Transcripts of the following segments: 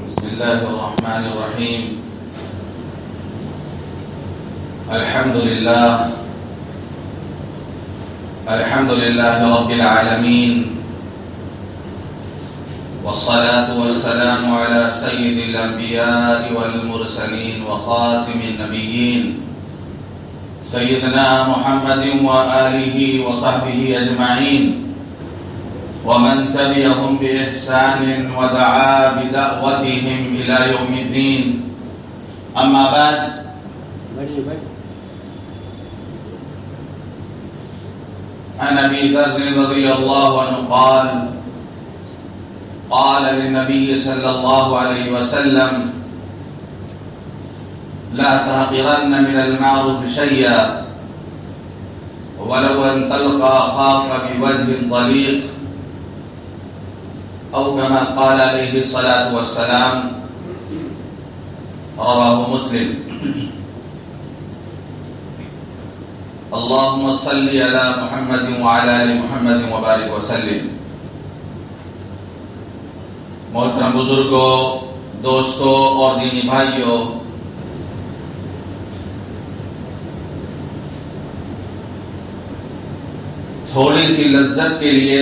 بسم الله الرحمن الرحيم. الحمد لله رب العالمين، والصلاة والسلام على سيد الأنبياء والمرسلين وخاتم النبيين سيدنا محمد وآله وصحبه أجمعين، ومن تبعهم بإحسان ودعا بدعوتهم إلى يوم الدين. أما بعد، عن أبي ذر رضي الله عنه قال للنبي صلى الله عليه وسلم: لا تحقرن من المعروف شيئا ولو أن تلقى أخاك بوجه طليق، أو كما قال عليه الصلاة والسلام. رواه مسلم. اللهم صل على محمد وعلى آل محمد وبارك وسلم. محترم بزرگوں، دوستوں اور دینی بھائیوں، تھوڑی سی لذت کے لیے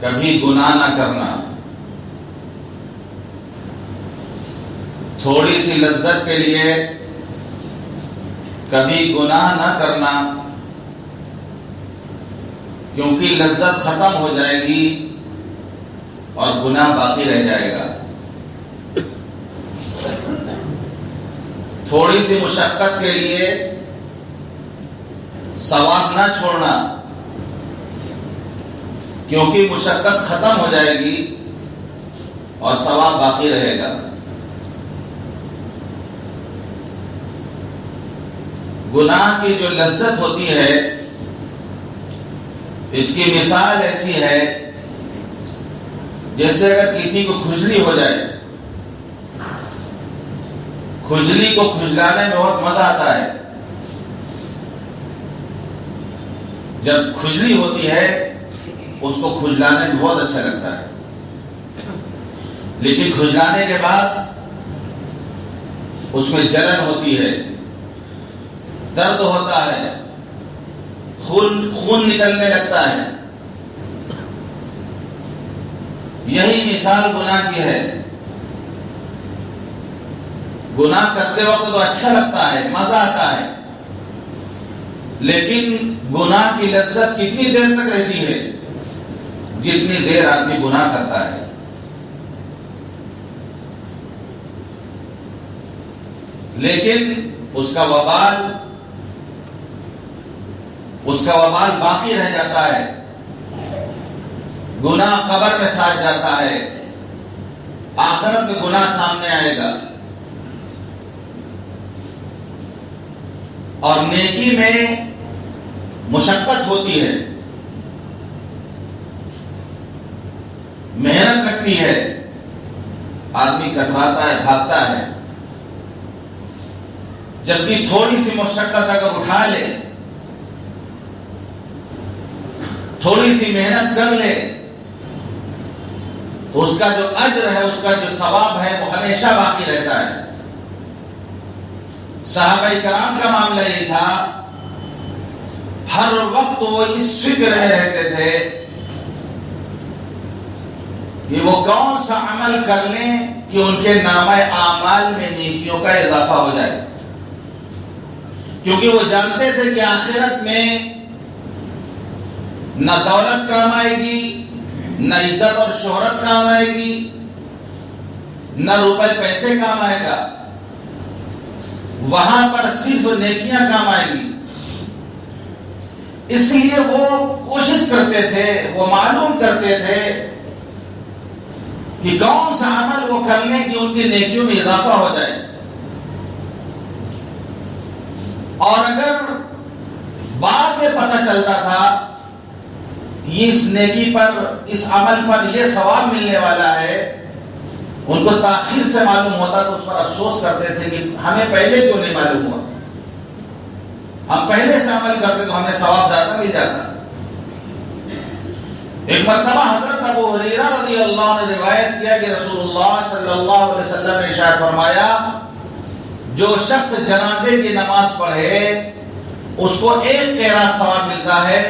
کبھی گناہ نہ کرنا، تھوڑی سی لذت کے لیے کبھی گناہ نہ کرنا، کیونکہ لذت ختم ہو جائے گی اور گناہ باقی رہ جائے گا. تھوڑی سی مشقت کے لیے ثواب نہ چھوڑنا، کیونکہ مشقت ختم ہو جائے گی اور ثواب باقی رہے گا. گناہ کی جو لذت ہوتی ہے، اس کی مثال ایسی ہے جیسے اگر کسی کو کھجلی ہو جائے، کھجلی کو کھجلانے میں بہت مزہ آتا ہے. جب کھجلی ہوتی ہے اس کو کھجلانے میں بہت اچھا لگتا ہے، لیکن کھجلانے کے بعد اس میں جلن ہوتی ہے، درد ہوتا ہے، خون نکلنے لگتا ہے. یہی مثال گناہ کی ہے. گناہ کرتے وقت تو اچھا لگتا ہے، مزہ آتا ہے، لیکن گناہ کی لذت کتنی دیر تک رہتی ہے؟ جتنی دیر آدمی گناہ کرتا ہے. لیکن اس کا وبال باقی رہ جاتا ہے. گناہ قبر میں ساتھ جاتا ہے، آخرت میں گناہ سامنے آئے گا. اور نیکی میں مشقت ہوتی ہے، محنت لگتی ہے، آدمی کتراتا ہے، بھاگتا ہے. جبکہ تھوڑی سی مشقت اگر اٹھا لے، تھوڑی سی محنت کر لے، تو اس کا جو اجر ہے، اس کا جو ثواب ہے، وہ ہمیشہ باقی رہتا ہے. صحابہ کرام کا معاملہ یہ تھا، ہر وقت وہ اس فکر میں رہتے تھے کہ وہ کون سا عمل کر لیں کہ ان کے نامہ اعمال میں نیکیوں کا اضافہ ہو جائے. کیونکہ وہ جانتے تھے کہ آخرت میں نہ دولت کام آئے گی، نہ عزت اور شہرت کام آئے گی، نہ روپے پیسے کام آئے گا. وہاں پر صرف نیکیاں کام آئے گی. اس لیے وہ کوشش کرتے تھے، وہ معلوم کرتے تھے کہ کون سا عمل وہ کر لیں کہ ان کی نیکیوں میں اضافہ ہو جائے. اور اگر بعد میں پتہ چلتا تھا اس نیکی پر، اس عمل پر یہ ثواب ملنے والا ہے، ان کو تاخیر سے معلوم ہوتا تو اس پر افسوس کرتے تھے کہ ہمیں پہلے کیوں نہیں معلوم ہوا، ہم پہلے سے عمل کرتے تو ہمیں ثواب زیادہ مل جاتا. ایک مرتبہ حضرت ابو ہریرہ رضی اللہ عنہ نے روایت کیا کہ رسول اللہ صلی اللہ علیہ وسلم نے ارشاد فرمایا جو شخص جنازے کی نماز پڑھے اس کو 1 قیراط ثواب ملتا ہے،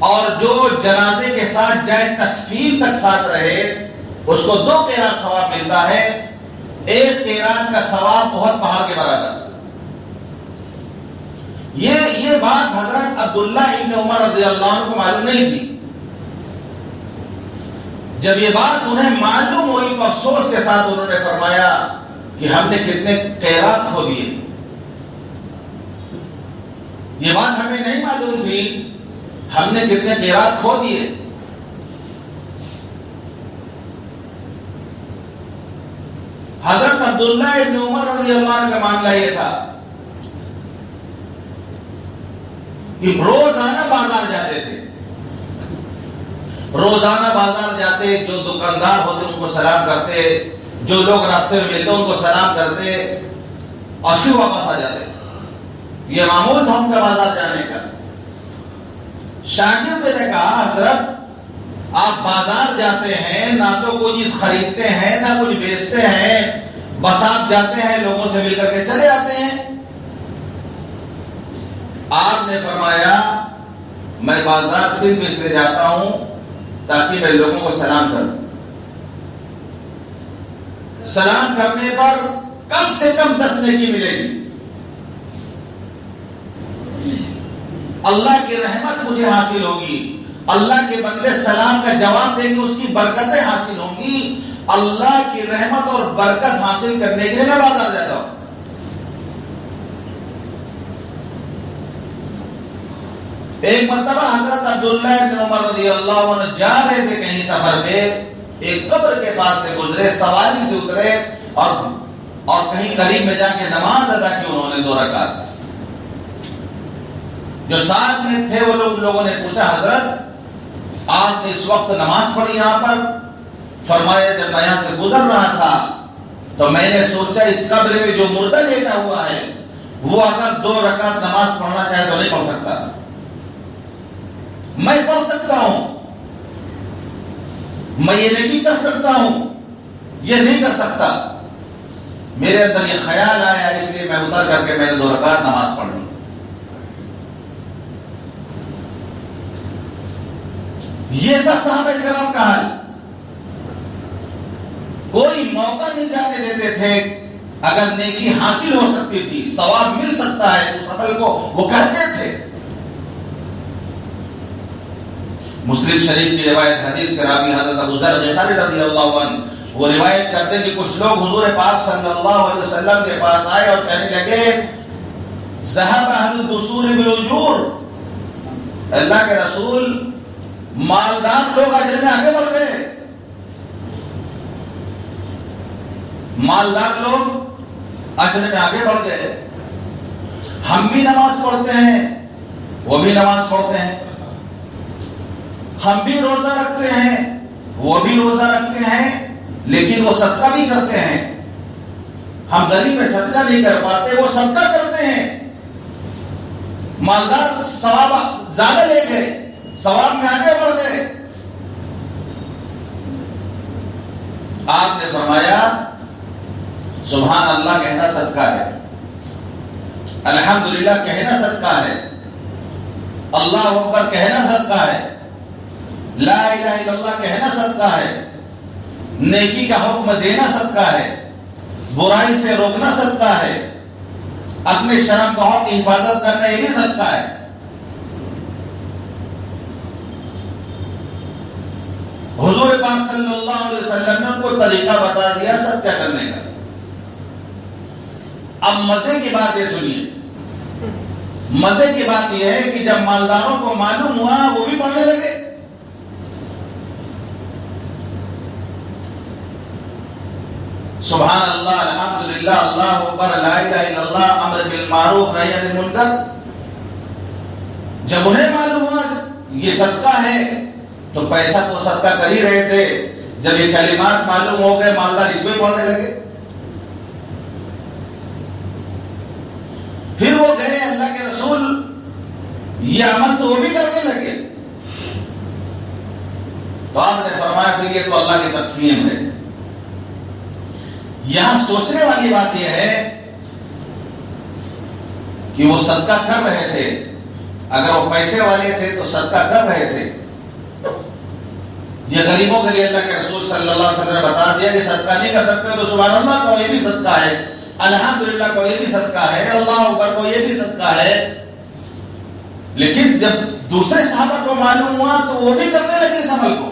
اور جو جنازے کے ساتھ جائے تکفین تک ساتھ رہے اس کو 2 قیراط ثواب ملتا ہے۔ 1 قیراط کا ثواب بہت پہاڑ کے برابر۔ یہ بات حضرت عبداللہ ابن عمر رضی اللہ عنہ کو معلوم نہیں تھی۔ جب یہ بات انہیں معلوم ہوئی تو افسوس کے ساتھ انہوں نے فرمایا کہ ہم نے کتنے قیراط کھو دیے، یہ بات ہمیں نہیں معلوم تھی، ہم نے کتنے قیراط کھو دیے۔ حضرت عبداللہ ابن عمر رضی اللہ عنہ کا معاملہ یہ تھا کہ روزانہ بازار جاتے تھے، روزانہ بازار جاتے، جو دکاندار ہوتے ان کو سلام کرتے، جو لوگ راستے میں ملتے ان کو سلام کرتے اور پھر واپس آ جاتے۔ یہ معمول تھا ان کا بازار جانے کا۔ شاگرد نے کہا حضرت آپ بازار جاتے ہیں، نہ تو کوئی چیز خریدتے ہیں نہ کچھ بیچتے ہیں، بس آپ جاتے ہیں لوگوں سے مل کر کے چلے آتے ہیں۔ آپ نے فرمایا میں بازار صرف اس لیے جاتا ہوں تاکہ میں لوگوں کو سلام کروں، سلام کرنے پر کم سے کم 10 نیکی ملے گی، اللہ کی رحمت مجھے حاصل ہوگی، اللہ کے بندے سلام کا جواب دیں گے، اس کی برکتیں حاصل ہوں گی۔ اللہ کی رحمت اور برکت حاصل کرنے کے لیے میں بازار جاتا ہوں۔ ایک مرتبہ حضرت عبداللہ بن عمر رضی اللہ عنہ جا رہے تھے کہیں سفر پہ، ایک قبر کے پاس سے گزرے، سواری سے اترے اور کہیں قریب میں جا کے نماز ادا کی انہوں نے 2 رکعت۔ جو ساتھ میں تھے وہ لوگوں نے پوچھا حضرت آپ نے اس وقت نماز پڑھی یہاں پر؟ فرمایا جب میں یہاں سے گزر رہا تھا تو میں نے سوچا اس قبر میں جو مردہ لیٹا ہوا ہے وہ اگر 2 رکعت نماز پڑھنا چاہے تو نہیں پڑھ سکتا، میں پڑھ سکتا ہوں، میں یہ نہیں کر سکتا ہوں، یہ نہیں کر سکتا۔ میرے اندر یہ خیال آیا اس لیے میں اتر کر کے میں نے 2 رکعت نماز پڑھ لی۔ یہ تھا صحابہ کرام کا حال۔ کوئی موقع نہیں جانے دیتے تھے، اگر نیکی حاصل ہو سکتی تھی، ثواب مل سکتا ہے اس عمل کو وہ کرتے تھے۔ مسلم شریف کی روایت حدیث کے راوی حضرت ابو ذر غفاری رضی اللہ عنہ وہ روایت کرتے ہیں کہ کچھ لوگ حضور پاک صلی اللہ علیہ وسلم کے پاس آئے اور کہنے لگے ذهب اهل الدثور بالاجور، اللہ کے رسول مالدار لوگ اجر میں آگے بڑھ گئے، مالدار لوگ اجر میں آگے بڑھ گئے، ہم بھی نماز پڑھتے ہیں وہ بھی نماز پڑھتے ہیں، ہم بھی روزہ رکھتے ہیں وہ بھی روزہ رکھتے ہیں، لیکن وہ صدقہ بھی کرتے ہیں، ہم غریب میں صدقہ نہیں کر پاتے وہ صدقہ کرتے ہیں، مالدار ثواب زیادہ لے گئے، ثواب میں آگے بڑھ گئے۔ آپ نے فرمایا سبحان اللہ کہنا صدقہ ہے، الحمدللہ کہنا صدقہ ہے، اللہ اکبر کہنا صدقہ ہے، لا الہ الا اللہ کہنا صدقہ ہے، نیکی کا حکم دینا صدقہ ہے، برائی سے روکنا صدقہ ہے، اپنے شرم گاہوں کی حفاظت کرنا یہ بھی صدقہ ہے۔ حضور پاک صلی اللہ علیہ وسلم نے ان کو طریقہ بتا دیا صدقہ کرنے کا۔ اب مزے کی بات یہ سنیے، مزے کی بات یہ ہے کہ جب مالداروں کو معلوم ہوا وہ بھی پڑھنے لگے۔ سبحان اللہ الحمدللہ اللہ اکبر لا الہ الا اللہ امر بالمعروف نہی عن المنکر۔ جب انہیں معلوم ہوا یہ صدقہ ہے تو پیسہ تو صدقہ کر ہی رہے تھے، جب یہ کلمات معلوم ہو گئے مالدار اس میں پڑھنے لگے۔ پھر وہ گئے اللہ کے رسول یہ عمل تو وہ بھی کرنے لگے، تو آپ نے فرمایا پھر یہ تو اللہ کی تقسیم ہے۔ یہاں سوچنے والی بات یہ ہے کہ وہ صدقہ کر رہے تھے، اگر وہ پیسے والے تھے تو صدقہ کر رہے تھے۔ یہ غریبوں کے لیے اللہ کے رسول صلی اللہ علیہ وسلم نے بتا دیا کہ صدقہ نہیں کر سکتے تو سبحان اللہ کو یہ بھی صدقہ ہے، الحمدللہ کو یہ بھی صدقہ ہے، اللہ اکبر کو یہ بھی صدقہ ہے۔ لیکن جب دوسرے صحابہ کو معلوم ہوا تو وہ بھی کرنے لگے اس عمل کو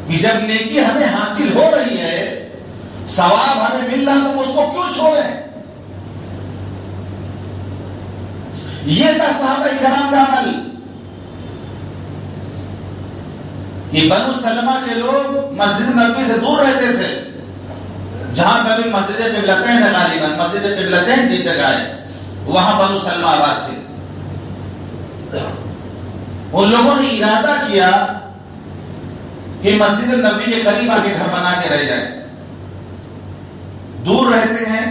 کہ جب نیکی ہمیں حاصل ہو رہی ہے، ثواب ہمیں مل رہا تو اس کو کیوں چھوڑیں۔ یہ تھا صحابہ کرام کا عمل کہ بنو سلمہ کے لوگ مسجد نبوی سے دور رہتے تھے، جہاں کبھی مسجد قبلتین ہے، غالباً مسجد قبلتین کی جگہ ہے، وہاں بنو سلمہ آباد تھے۔ ان لوگوں نے ارادہ کیا کہ مسجد نبوی کے قریب آ کے گھر بنا کے رہ جائے، دور رہتے ہیں،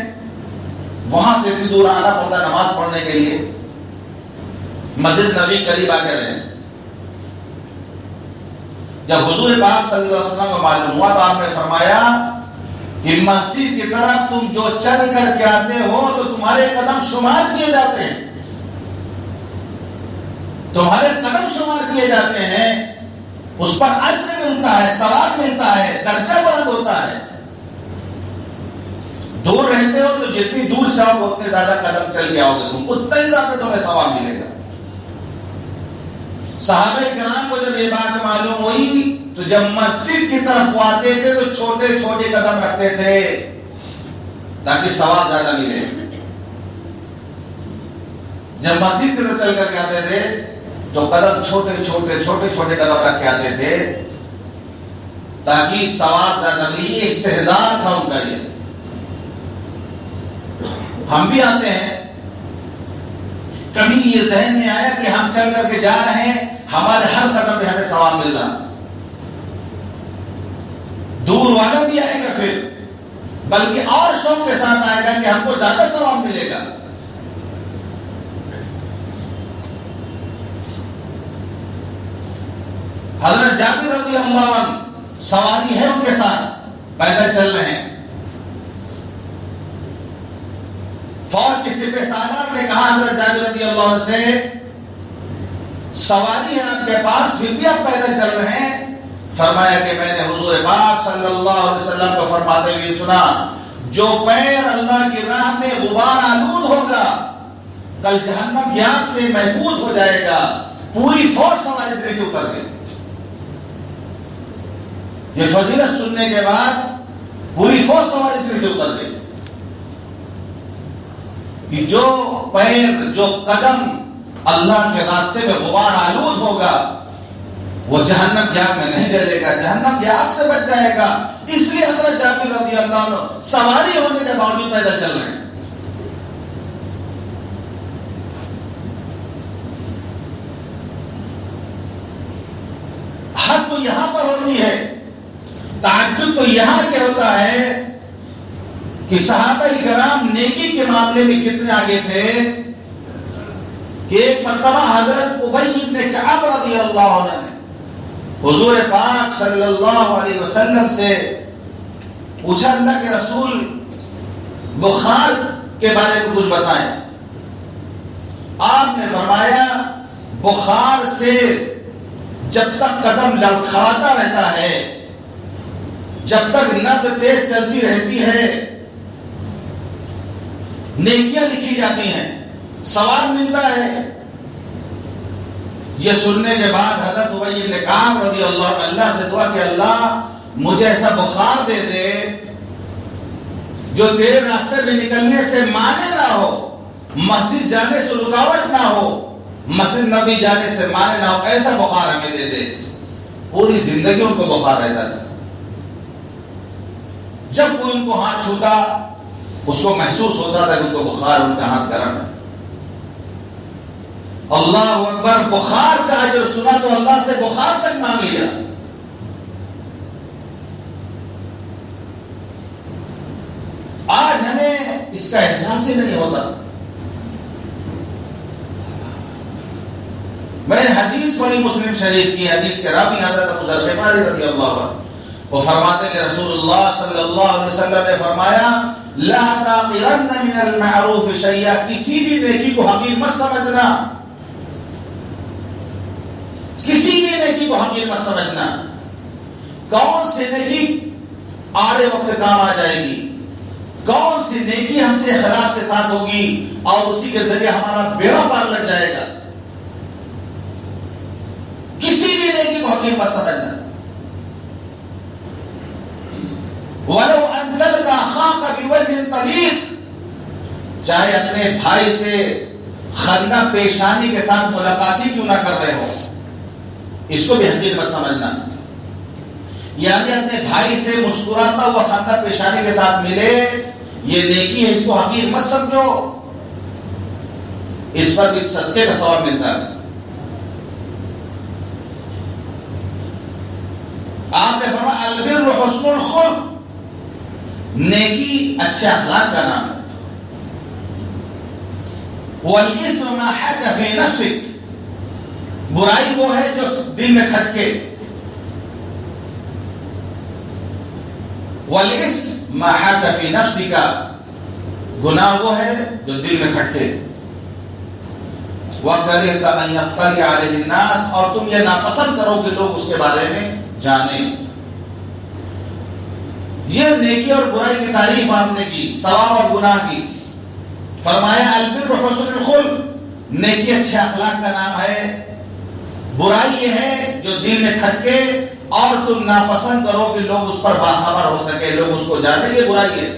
وہاں سے بھی دور آنا پڑتا نماز پڑھنے کے لیے، مسجد نبی قریب آ کے رہے۔ جب حضور پاک صلی اللہ علیہ وسلم کو معلوم ہوا تو آپ نے فرمایا کہ مسجد کی طرف تم جو چل کر کے آتے ہو تو تمہارے قدم شمار کیے جاتے ہیں، تمہارے قدم شمار کیے جاتے ہیں، اس پر اجر ملتا ہے، ثواب ملتا ہے، درجہ بلند ہوتا ہے۔ دور رہتے ہو تو جتنی دور سے آؤ اتنے زیادہ قدم چل کے آؤ گے تم، اتنا ہی زیادہ تمہیں ثواب ملے گا۔ صحابہ کرام کو جب یہ بات معلوم ہوئی تو جب مسجد کی طرف آتے تھے تو چھوٹے چھوٹے قدم رکھتے تھے تاکہ ثواب زیادہ ملے۔ جب مسجد کی طرف چل کر کے آتے تھے تو قدم چھوٹے چھوٹے قدم رکھ کے آتے تھے تاکہ ثواب زیادہ ملے۔ یہ استحضار تھا ان کا۔ یہ ہم بھی آتے ہیں، کبھی یہ ذہن میں آیا کہ ہم چل کر کے جا رہے ہیں، ہمارے ہر قدم پہ ہمیں ثواب مل رہا، دور والا بھی آئے گا پھر، بلکہ اور شوق کے ساتھ آئے گا کہ ہم کو زیادہ ثواب ملے گا۔ حضرت جابر رضی اللہ عنہ سواری ہے ان کے ساتھ، پیدل چل رہے ہیں، فوج کے سپہ سالار نے کہا حضرت جابر رضی اللہ عنہ سے سواری ہے آپ کے پاس پھر بھی آپ پیدل چل رہے ہیں؟ فرمایا کہ میں نے حضور پاک صلی اللہ علیہ وسلم کو فرماتے ہوئے سنا، جو پیر اللہ کی راہ میں غبار آلود ہوگا کل جہنم کی آگ سے محفوظ ہو جائے گا۔ پوری فوج سواری سے نیچے اتر گئی۔ یہ فضیلت سننے کے بعد پوری فوج سواری سے نیچے اتر گئی کہ جو پیر جو قدم اللہ کے راستے میں غبار آلود ہوگا وہ جہنم کی آگ میں نہیں جلے گا، جہنم کی آگ سے بچ جائے گا۔ اس لیے حضرت جابر رضی اللہ عنہ سواری ہونے کے باوجود پیدل چل رہے ہیں۔ حد تو یہاں پر ہوتی ہے، تعجب تو یہاں کیا ہوتا ہے کہ صحابہ کرام نیکی کے معاملے میں کتنے آگے تھے کہ ایک مرتبہ حضرت ابی بن کعب رضی اللہ عنہ نے حضور پاک صلی اللہ علیہ وسلم سے پوچھا، اللہ کے رسول بخار کے بارے میں کچھ بتائیں۔ آپ نے فرمایا بخار سے جب تک قدم لڑکھڑاتا رہتا ہے، جب تک نبض تیز چلتی رہتی ہے، نیکیاں لکھی جاتی ہیں، ثواب ملتا ہے۔ یہ سننے کے بعد حضرت ابی بن کعب رضی اللہ سے دعا کہ اللہ مجھے ایسا بخار دے دے جو تیرے راستے میں نکلنے سے مانے نہ ہو، مسجد جانے سے رکاوٹ نہ ہو، مسجد نبی جانے سے مانے نہ ہو، ایسا بخار ہمیں دے دے۔ پوری زندگی ان کو بخار رہتا تھا، جب کوئی ان کو ہاتھ چھوتا اس کو محسوس ہوتا تھا کہ ان کو بخار، ان کا ہاتھ گرم ہے۔ اللہ اکبر، بخار کا اجر سنا تو اللہ سے بخار تک مانگ لیا۔ آج ہمیں اس کا احساس ہی نہیں ہوتا۔ میں نے حدیث پڑھی مسلم شریف کی، حدیث کے راوی حضرت ابو ذر غفاری رضی اللہ عنہ، وہ فرماتے کہ رسول اللہ صلی اللہ علیہ وسلم نے فرمایا لا تقرن من المعروف شیئا، کسی بھی نیکی کو حقیر مت سمجھنا، کسی بھی نیکی کو حقیر مت سمجھنا۔ کون سی نیکی آڑے وقت کام آ جائے گی، کون سی نیکی ہم سے اخلاص کے ساتھ ہوگی اور اسی کے ذریعے ہمارا بیڑا پار لگ جائے گا، کسی بھی نیکی کو حقیر مت سمجھنا۔ وَلَوْ أَن تَلْقَى أَخَاكَ بِوَجْهٍ طَلِيقٍ، چاہے اپنے بھائی سے خندہ پیشانی کے ساتھ ملاقات ہی کیوں نہ کر رہے ہو، اس کو بھی حقیر مت سمجھنا۔ یعنی اپنے بھائی سے مسکراتا ہوا خندہ پیشانی کے ساتھ ملے، یہ نیکی ہے، اس کو حقیر مت سمجھو، اس پر بھی صدقے کا ثواب ملتا ہے۔ آپ نے فرمایا البر حسن الخلق، نیکی اچھے اخلاق کا نام ہے۔ والاسم ما حاک فی نفسک، برائی وہ ہے جو دل میں کھٹکے۔ والاسم ما حاک فی نفسک، گناہ وہ ہے جو دل میں کھٹکے۔ وَكَرِهْتَ أَن يَطَّلِعَ عَلَيْهِ النَّاسُ، اور تم یہ ناپسند کرو کہ لوگ اس کے بارے میں جانیں۔ یہ نیکی اور برائی کی تعریف آپ نے کی، ثواب اور گناہ کی۔ فرمایا البر حسن الخلق، نیکی اچھے اخلاق کا نام ہے، برائی یہ ہے جو دل میں کھٹکے اور تم ناپسند کرو کہ لوگ اس پر باخبر ہو سکے، لوگ اس کو جانے، یہ برائی ہے۔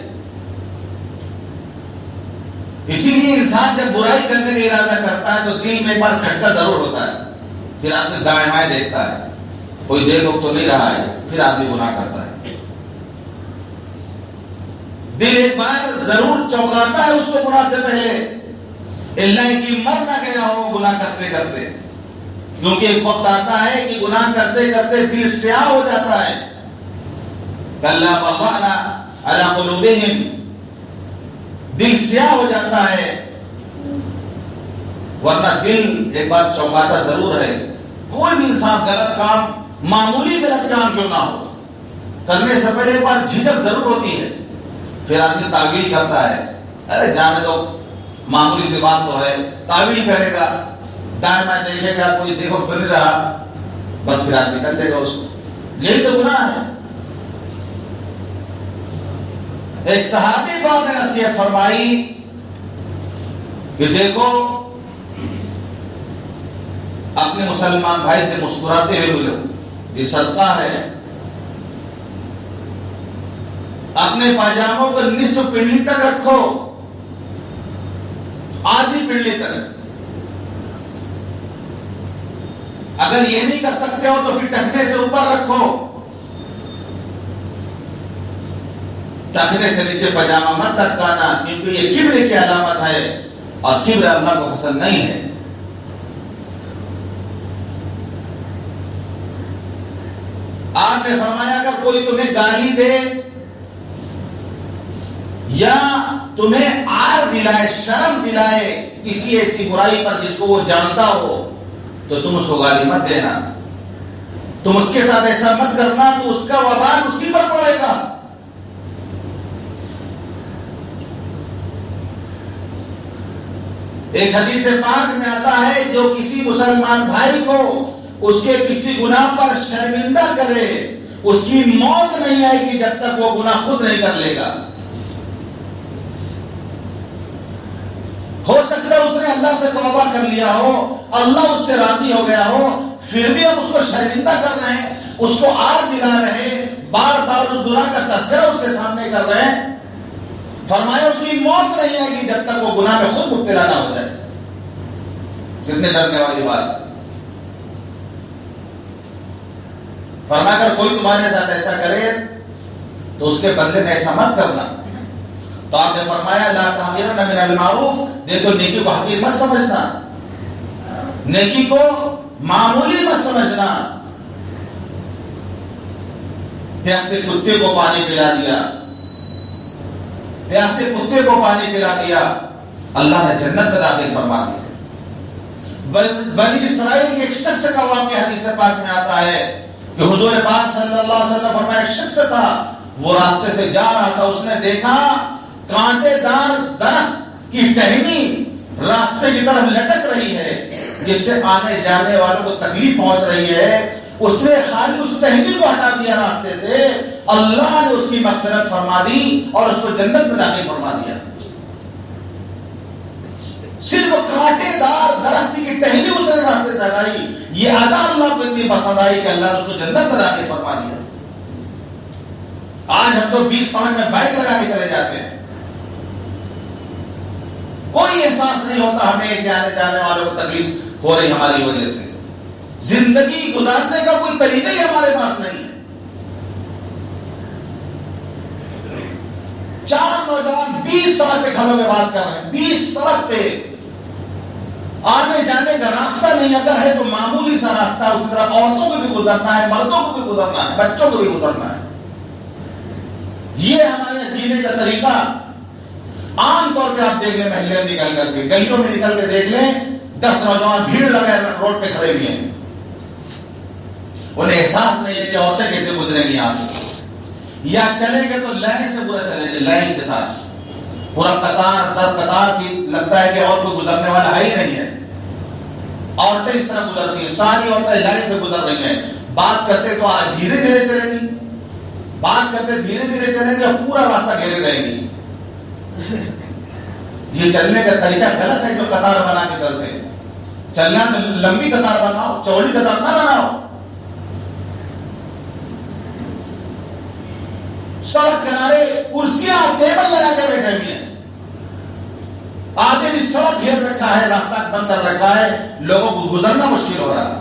اسی لیے انسان جب برائی کرنے کا ارادہ کرتا ہے تو دل میں ایک بار کھٹکا ضرور ہوتا ہے، پھر آدمی دائیں بائیں دیکھتا ہے، کوئی دیکھ تو نہیں رہا ہے، پھر آدمی گناہ کرتا ہے۔ دل ایک بار ضرور چونکاتا ہے اس کو گناہ سے پہلے، اللہ کی مر نہ گیا ہو گناہ کرتے کرتے، کیونکہ ایک وقت آتا ہے کہ گناہ کرتے کرتے دل سیاہ ہو جاتا ہے۔ کَلَّا بَرَّأْنَا عَلَىٰ قُلُوبِهِمْ، دل سیاہ ہو جاتا ہے، ورنہ دل ایک بار چونکاتا ضرور ہے۔ کوئی بھی انسان غلط کام، معمولی غلط کام کیوں نہ ہو، کرنے سے پہلے ایک بار جھجک ضرور ہوتی ہے، پھر آدمی تعویل کرتا ہے، ارے جانے دو، معمولی سی بات تو ہے، تعویل کرے گا، دائیں بائیں دیکھے گا، کوئی دیکھو تو نہیں رہا، بس پھر آدمی کر لے گا اس کو، یہی تو گناہ ہے۔ ایک صحابی کو آپ نے نصیحت فرمائی کہ دیکھو اپنے مسلمان بھائی سے مسکراتے ہوئے ملو، یہ صدقہ ہے۔ اپنے پاجاموں کو نصف پنڈلی تک رکھو، آدھی پنڈلی تک۔ اگر یہ نہیں کر سکتے ہو تو پھر ٹخنے سے اوپر رکھو، ٹخنے سے نیچے پاجامہ مت لٹکانا، کیونکہ یہ کبر کی علامت ہے اور کبر اللہ کو پسند نہیں ہے۔ آپ نے فرمایا اگر کوئی تمہیں گالی دے یا تمہیں عار دلائے، شرم دلائے کسی ایسی برائی پر جس کو وہ جانتا ہو، تو تم اس کو گالی مت دینا، تم اس کے ساتھ ایسا مت کرنا، تو اس کا وبال اسی پر پڑے گا۔ ایک حدیث پاک میں آتا ہے جو کسی مسلمان بھائی کو اس کے کسی گناہ پر شرمندہ کرے، اس کی موت نہیں آئے گی جب تک وہ گناہ خود نہیں کر لے گا۔ ہو سکتا ہے اس نے اللہ سے توبہ کر لیا ہو، اللہ اس سے راضی ہو گیا ہو، پھر بھی ہم اس کو شرمندہ کر رہے ہیں، اس کو عار دلا رہے ہیں، بار بار اس گناہ کا تذکرہ اس کے سامنے کر رہے ہیں۔ فرمایا اس کی موت نہیں آئے گی جب تک وہ گناہ میں خود مبتلا نہ ہو جائے۔ کتنے ڈرنے والی بات۔ فرمایا اگر کوئی تمہارے ساتھ ایسا کرے تو اس کے بدلے میں ایسا مت کرنا۔ تو آپ نے فرمایا لا تحقرن من المعروف، دیکھو نیکی کو حقیر مت سمجھنا، نیکی کو معمولی مت سمجھنا۔ پیاسے کتے کو پانی پلا دیا، پیاسے کتے کو پانی پلا دیا، اللہ نے جنت میں داخل فرما دیا۔ بنی اسرائیل کے ایک شخص کا واقعہ حدیث پاک میں آتا ہے کہ حضور پاک صلی اللہ علیہ وسلم فرمایا ایک شخص تھا، وہ راستے سے جا رہا تھا، اس نے دیکھا کانٹے دار درخت کی ٹہنی راستے کی طرف لٹک رہی ہے جس سے آنے جانے والوں کو تکلیف پہنچ رہی ہے. اس نے خالی اس ٹہنی کو ہٹا دیا راستے سے، اللہ نے اس کی مغفرت فرما دی اور اس کو جنت میں داخل فرما دیا. صرف کانٹے دار درخت کی ٹہنی اس نے راستے سے ہٹائی، یہ ادا اللہ کو اتنی پسند آئی کہ اللہ نے اس کو جنت میں داخل فرما دیا. آج ہم تو 20 سال میں بائک لگا کے چلے جاتے ہیں، کوئی احساس نہیں ہوتا ہمیں کہ آنے جانے والوں کو تکلیف ہو رہی ہماری وجہ سے. زندگی گزارنے کا کوئی طریقہ ہی ہمارے پاس نہیں ہے. 4 نوجوان 20 سال پہ کھڑے ہوئے بات کر رہے ہیں، 20 سڑک پہ آنے جانے کا راستہ نہیں اگر ہے تو معمولی سا راستہ، اسی طرح عورتوں کو بھی گزرنا ہے، مردوں کو بھی گزرنا ہے، بچوں کو بھی گزرنا ہے. یہ ہمارے جینے کا طریقہ. عام طور پہ آپ دیکھ لیں محلے میں نکل کر کے، گلیوں میں نکل کے دیکھ لیں، 10 نوجوان بھیڑ لگائے روڈ پہ کھڑے ہوئے ہیں. انہیں احساس نہیں ہے کہ عورتیں کیسے گزریں گی یہاں سے، یا چلیں گے تو لائن سے پورا چلیں گے، لائن کے ساتھ پورا قطار در قطار کی لگتا ہے کہ اور کوئی گزرنے والا ہے ہی نہیں ہے. عورتیں اس طرح گزرتی ہیں، ساری عورتیں لائن سے گزر رہی ہیں. بات کرتے تو دھیرے دھیرے چلیں گی، بات کرتے دھیرے دھیرے چلیں گے اور پورا راستہ گھیرے رہیں گی. یہ چلنے کا طریقہ غلط ہے جو قطار بنا کے چلتے ہیں. چلنا تو لمبی قطار بناؤ، چوڑی قطار نہ بناؤ. سڑک کنارے کرسیاں ٹیبل لگا کے بیٹھے ہوئے ہیں، آدھے بھی سڑک گھیر رکھا ہے، راستہ بند کر رکھا ہے، لوگوں کو گزرنا مشکل ہو رہا ہے.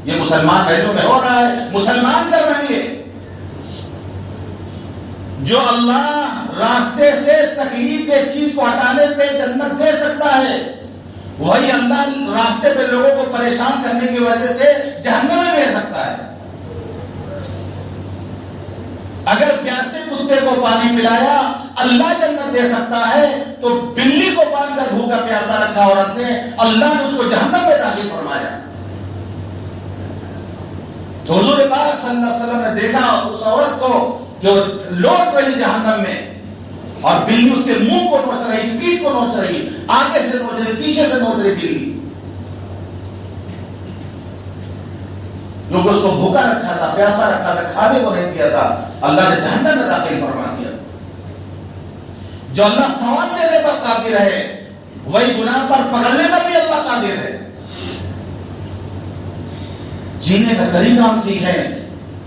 یہ مسلمان بہنوں میں ہو رہا ہے، مسلمان کر رہے ہیں. جو اللہ راستے سے تکلیف دہ چیز کو ہٹانے پہ جنت دے سکتا ہے، وہی اللہ راستے پہ لوگوں کو پریشان کرنے کی وجہ سے جہنم میں بھیج سکتا ہے. اگر پیاسے کتے کو پانی پلایا اللہ جنت دے سکتا ہے، تو بلی کو باندھ کر بھوکا پیاسا رکھا عورت نے، اللہ نے اس کو جہنم میں داخل فرمایا. تو حضور پاک صلی اللہ علیہ وسلم نے دیکھا اس عورت کو کہ وہ لوٹ رہی جہنم میں، اور بلی اس کے منہ کو نوچ رہی، پیٹھ کو نوچ رہی، آگے سے نوچ رہی، پیچھے سے نوچ رہی بلی، کیونکہ اس کو بھوکا رکھا تھا، پیاسا رکھا تھا، کھانے کو نہیں دیا تھا. اللہ نے جہنم میں داخل فرما دیا. جو اللہ ثواب دینے پر قادر ہے وہی گناہ پر پکڑنے پر بھی اللہ قادر ہے. جینے کا طریقہ ہم سیکھیں،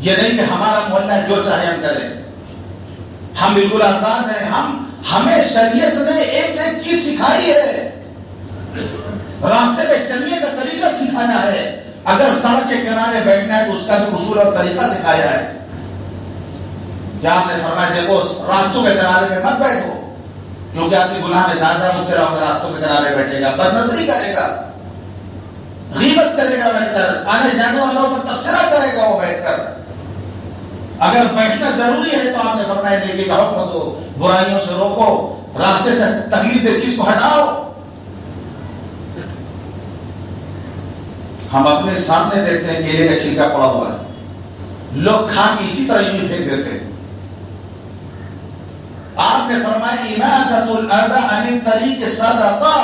یہ نہیں کہ ہمارا محلہ جو چاہے ہم کریں. ہم بالکل آزاد ہیں. ہمیں شریعت نے ایک ایک چیز سکھائی ہے، راستے پہ چلنے کا طریقہ سکھایا ہے. اگر سڑک کے کنارے بیٹھنا ہے تو اس کا بھی اصول اور طریقہ سکھایا ہے. کیا آپ نے فرمایا دیکھو راستوں کے کنارے میں مت بیٹھو، کیونکہ آپ کی گناہ میں زیادہ مبتلا ہوگا. راستوں کے کنارے بیٹھے گا، بد نظری کرے گا، غیبت کرے گا، بیٹھ کر آنے جانے والوں پر تبصرہ کرے گا وہ بیٹھ کر. اگر بیٹھنا ضروری ہے تو آپ نے فرمایا نیکی کا حکم دو، برائیوں سے روکو، راستے سے تکلیف دہ چیز کو ہٹاؤ. ہم اپنے سامنے دیکھتے ہیں کیلے کا چھلکا پڑا ہوا ہے، لوگ کھا کے اسی طرح یوں پھینک دیتے ہیں. آپ نے فرمایا اماطۃ الاذى عن الطریق صدقہ،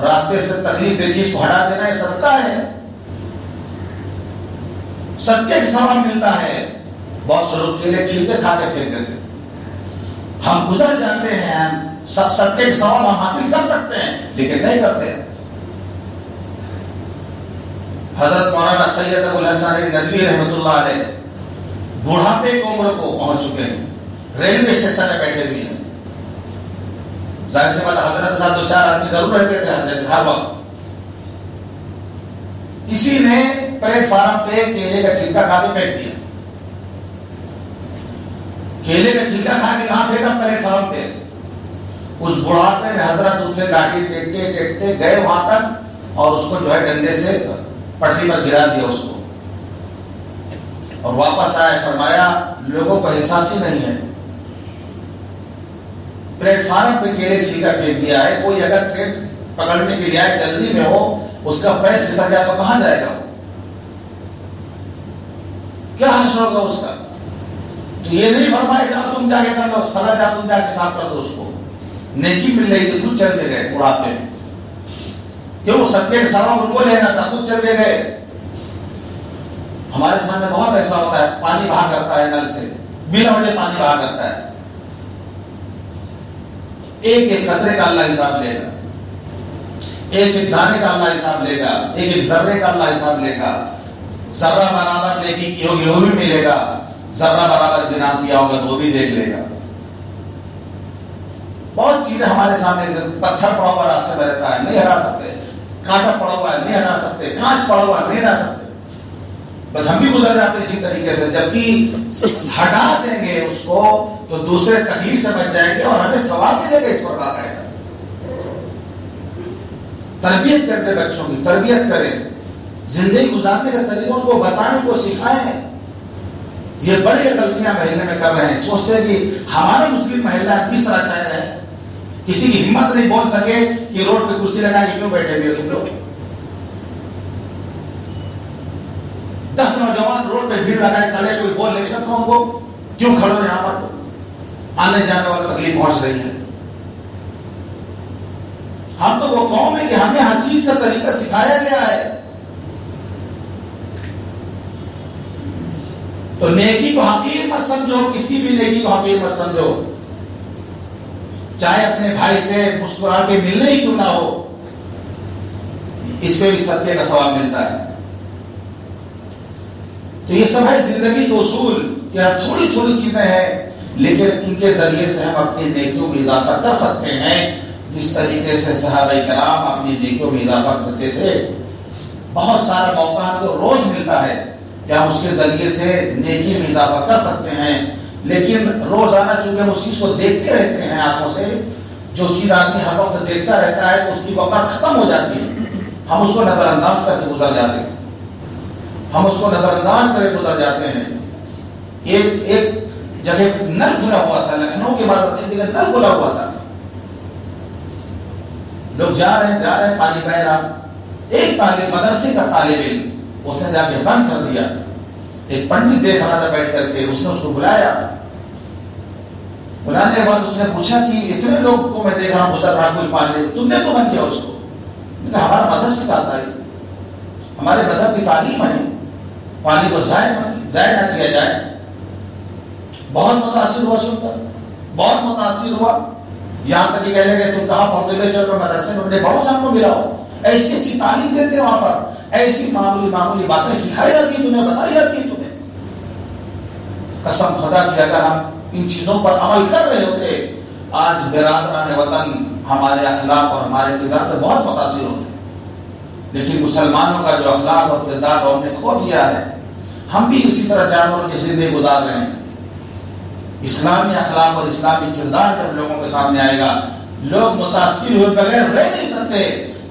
راستے سے تکلیف دہ چیز کو ہٹا دینا یہ صدقہ ہے، صدقے کا ثواب ملتا ہے. بہت سے لوگ کیلے چھلکے کھا کے پھینک دیتے. ہم گزر جاتے ہیں، صدقے کا ثواب ہم حاصل کر سکتے ہیں لیکن نہیں کرتے. حضرت مولانا سید ابو الحسن ندوی رحمۃ اللہ علیہ بڑھاپے کی عمر کو پہنچ چکے ہیں، ریلوے اسٹیشن میں بیٹھے ہوئے ہیں. ظاہر سی بات حضرت کے ساتھ 2-4 آدمی ضرور رہتے تھے ہر وقت. کسی نے پلیٹ فارم پہ کیلے کا چھلکا کھا کے پھینک دیا. کیلے کا چھلکا کھا کے کہاں پھینکا؟ پلیٹ فارم پہ. اس بڑھاپے میں حضرت اٹھے، لاٹھی ٹیکتے ٹیکتے گئے وہاں تک اور اس کو جو ہے ڈنڈے سے پٹری پر گرا دیا اس کو، اور واپس آئے. فرمایا لوگوں کو احساس ہی نہیں ہے، پلیٹ فارم پہ کیلے چھلکا پھینک دیا ہے. کوئی اگر ٹرین پکڑنے کے لیے آئے جلدی میں ہو، اس کا پیر پھسل گیا تو کہاں جائے گا؟ کیا حشر ہوگا اس کا؟ تو یہ نہیں فرمائے گا تم جا کے کر لو، فلاں جا تم جا کے صاف کر دو اس کو. نیکی مل رہی تھی، خود چل کے گئے بڑھاپے میں. کیوں؟ ستیہ کا ثواب ان کو لینا تھا، خود چل کے گئے. ہمارے سامنے بہت ایسا ہوتا ہے، پانی بہا کرتا ہے نل سے، بنا وجہ پانی بہا کرتا ہے. ایک ایک قطرے کا اللہ حساب لے گا، ایک ایک دانے کا اللہ حساب لے گا، ایک ایک ذرے کا اللہ حساب لے گا. ذرہ برابر نیکی کی ہوگی وہ بھی ملے گا، ذرہ برابر گناہ کیا ہوگا تو وہ بھی دیکھ لے گا. بہت چیزیں ہمارے سامنے، پتھر پڑا ہوا راستے میں رہتا ہے نہیں ہٹا سکتے، کانٹا پڑا ہوا ہے نہیں ہٹا سکتے، کانچ پڑا ہوا ہے نہیں ہٹا سکتے، بس ہم بھی گزر جاتے اسی طریقے سے. جبکہ ہٹا دیں گے اس کو تو دوسرے تکلیف سے بچ جائیں گے اور ہمیں ثواب ملے گا اس پر باقاعدہ. تربیت کرتے بچوں کی، تربیت کریں، زندگی گزارنے کا طریقوں کو بتائیں، کو سکھائیں. یہ بڑی غلطیاں محلے میں کر رہے ہیں، سوچتے ہیں کہ ہمارا مسلم محلہ کس طرح چاہ رہے ہیں. کسی کی ہمت نہیں بول سکے کہ روڈ پہ کرسی لگا کے کیوں بیٹھے ہوئے تم لوگ. 10 نوجوان روڈ پہ بھیڑ لگائے کھڑے، کوئی بول نہیں سکتا ان کو کیوں کھڑے ہو یہاں پر؟ آنے جانے والی تکلیف پہنچ رہی ہے. ہم تو وہ قوم ہے کہ ہمیں ہر چیز کا طریقہ سکھایا گیا ہے. تو نیکی کو حقیر مت سمجھو، کسی بھی نیکی کو حقیر مت سمجھو، چاہے اپنے بھائی سے مسکرا کے ملنے ہی کیوں نہ ہو، اس پہ بھی صدقے کا ثواب ملتا ہے. تو یہ سب ہے زندگی کے اصول کہ تھوڑی تھوڑی چیزیں ہیں لیکن ان کے ذریعے سے ہم اپنی نیکیوں میں اضافہ کر سکتے ہیں. جس طریقے سے صحابہ کرام اپنی نیکیوں میں اضافہ کرتے تھے، بہت سارا موقع ہم کو روز ملتا ہے کہ ہم اس کے ذریعے سے نیکی میں اضافہ کر سکتے ہیں. لیکن روزانہ چونکہ ہم اس چیز کو دیکھتے رہتے ہیں آنکھوں سے، جو چیز آدمی ہر وقت دیکھتا رہتا ہے اس کی وقت ختم ہو جاتی ہے، ہم اس کو نظر انداز کر کے گزر جاتے ہیں. ہم اس کو نظر انداز کر کے گزر جاتے ہیں. ایک جگہ نل کھلا ہوا تھا، لکھنؤ کے بعد ایک جگہ نل کھلا ہوا تھا، لوگ جا رہے ہیں پانی بہ رہا. ایک طالب مدرسے کا طالب علم اس نے جا کے بند کر دیا. ایک پنڈت دیکھ رہا تھا بیٹھ کر کے، اس نے اس کو بلایا. بلانے کے بعد اس نے پوچھا کہ اتنے لوگ کو میں دیکھ رہا ہوں گزر رہا کوئی پانی، تم نے تو بند کیا اس کو؟ ہمارا مذہب سکھاتا ہے، ہمارے مذہب کی تعلیم ہے پانی کو ضائع نہ کیا جائے. بہت متاثر ہوا سن کر، بہت متاثر ہوا. یہاں تک کہ کہنے لگے تم کہاں پڑھتے ہوئے چل رہے مدرسے میں، اپنے بڑوں سے ہم کو ملا ہو. ایسی اچھی تعلیم دیتے وہاں پر، ایسی معمولی باتیں سکھائی جاتی ہیں، تمہیں بتائی جاتی ہیں تمہیں. قسم خدا کی اگر ہم ان چیزوں پر عمل کر رہے ہوتے، آج برادران وطن ہمارے اخلاق اور ہمارے کردار سے بہت متاثر ہوتے. لیکن مسلمانوں کا جو اخلاق اور کردار ہم نے کھو دیا ہے. ہم بھی اسی طرح جانوروں کی زندگی گزار رہے ہیں. اسلامی اخلاق اور اسلامی کردار جب لوگوں کے سامنے آئے گا، لوگ متاثر ہوئے بغیر رہ نہیں سکتے،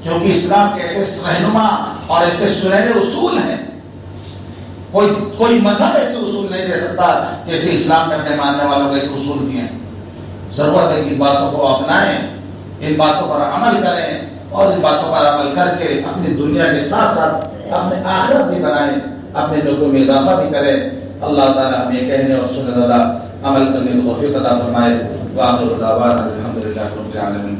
کیونکہ اسلام کے ایسے رہنما اور ایسے سنہرے اصول ہیں. کوئی مذہب ایسے اصول نہیں دے سکتا جیسے اسلام نے اپنے ماننے والوں کو ایسے اصول دیے ہیں. ضرورت ہے کہ ان باتوں کو اپنائیں، ان باتوں پر عمل کریں، اور ان باتوں پر عمل کر کے اپنی دنیا کے ساتھ ساتھ اپنے آخرت بھی بنائیں، اپنے لوگوں میں اضافہ بھی کریں. اللہ تعالی ہمیں کہنے اور سننے والا عمل کرنے کو توفیق عطا فرمائے. وآخر دعوانا الحمدللہ رب العالمین.